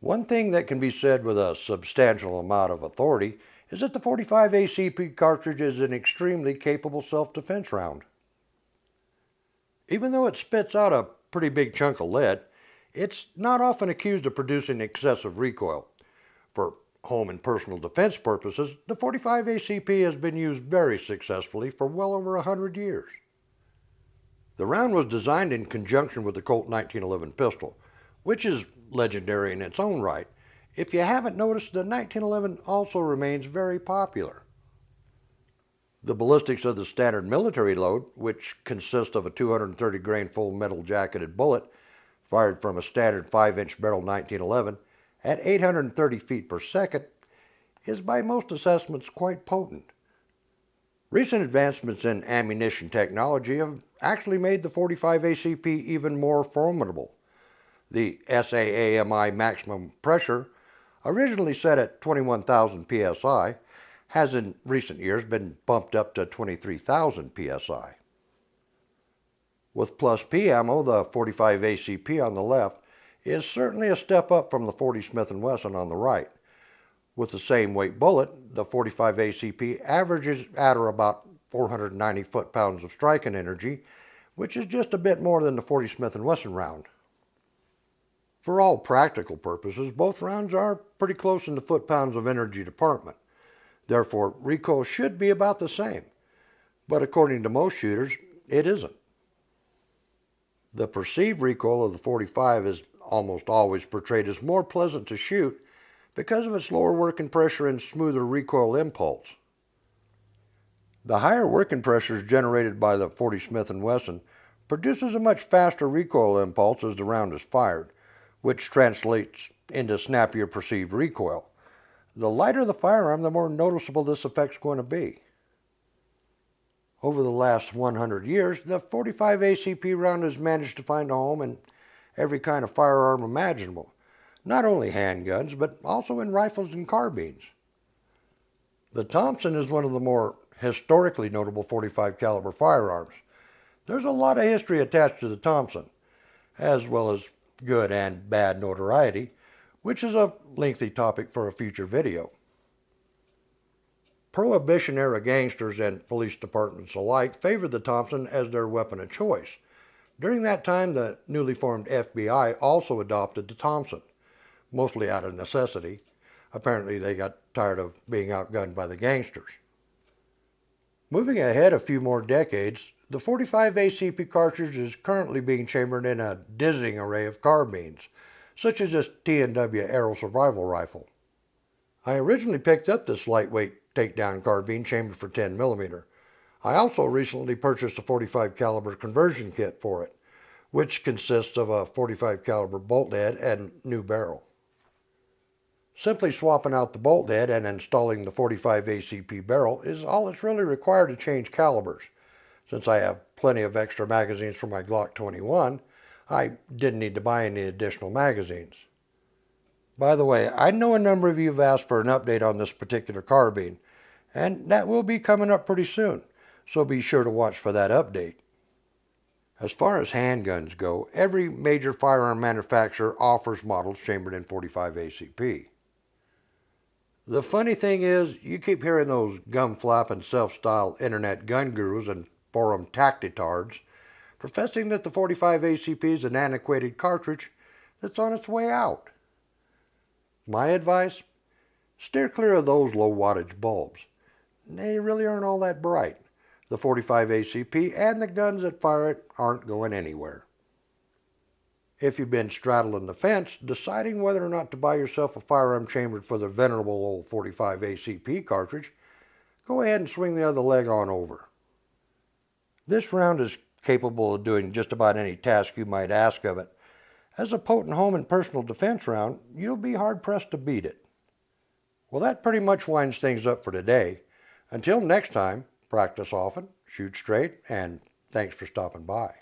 One thing that can be said with a substantial amount of authority is that the 45 ACP cartridge is an extremely capable self-defense round. Even though it spits out a pretty big chunk of lead, it's not often accused of producing excessive recoil. For home and personal defense purposes, the 45 ACP has been used very successfully for well over 100 years. The round was designed in conjunction with the Colt 1911 pistol, which is legendary in its own right. If you haven't noticed, the 1911 also remains very popular. The ballistics of the standard military load, which consists of a 230 grain full metal jacketed bullet fired from a standard 5-inch barrel 1911 at 830 feet per second, is by most assessments quite potent. Recent advancements in ammunition technology have actually made the 45 ACP even more formidable. The SAAMI maximum pressure, originally set at 21,000 psi, has in recent years been bumped up to 23,000 psi. With plus P ammo, the 45 ACP on the left is certainly a step up from the 40 Smith & Wesson on the right. With the same weight bullet, the 45 ACP averages at or about 490 foot-pounds of striking energy, which is just a bit more than the 40 Smith & Wesson round. For all practical purposes, both rounds are pretty close in the foot-pounds of energy department. Therefore, recoil should be about the same, but according to most shooters, it isn't. The perceived recoil of the 45 is almost always portrayed as more pleasant to shoot because of its lower working pressure and smoother recoil impulse. The higher working pressures generated by the 40 Smith & Wesson produces a much faster recoil impulse as the round is fired, which translates into snappier perceived recoil. The lighter the firearm, the more noticeable this effect's going to be. Over the last 100 years, the 45 ACP round has managed to find a home in every kind of firearm imaginable, not only handguns, but also in rifles and carbines. The Thompson is one of the more historically notable 45 caliber firearms. There's a lot of history attached to the Thompson, as well as good and bad notoriety, which is a lengthy topic for a future video. Prohibition era gangsters and police departments alike favored the Thompson as their weapon of choice. During that time, the newly formed FBI also adopted the Thompson, mostly out of necessity. Apparently they got tired of being outgunned by the gangsters. Moving ahead a few more decades, the 45 ACP cartridge is currently being chambered in a dizzying array of carbines, such as this T&W Aero Survival Rifle. I originally picked up this lightweight takedown carbine chambered for 10mm. I also recently purchased a 45 caliber conversion kit for it, which consists of a 45 caliber bolt head and new barrel. Simply swapping out the bolt head and installing the 45 ACP barrel is all that's really required to change calibers. Since I have plenty of extra magazines for my Glock 21, I didn't need to buy any additional magazines. By the way, I know a number of you have asked for an update on this particular carbine, and that will be coming up pretty soon, so be sure to watch for that update. As far as handguns go, every major firearm manufacturer offers models chambered in 45 ACP. The funny thing is, you keep hearing those gum-flapping self-styled internet gun gurus and forum tactitards professing that the 45 ACP is an antiquated cartridge that's on its way out. My advice? Steer clear of those low wattage bulbs. They really aren't all that bright. The 45 ACP and the guns that fire it aren't going anywhere. If you've been straddling the fence, deciding whether or not to buy yourself a firearm chambered for the venerable old 45 ACP cartridge, go ahead and swing the other leg on over. This round is capable of doing just about any task you might ask of it. As a potent home and personal defense round, you'll be hard-pressed to beat it. Well, that pretty much winds things up for today. Until next time, practice often, shoot straight, and thanks for stopping by.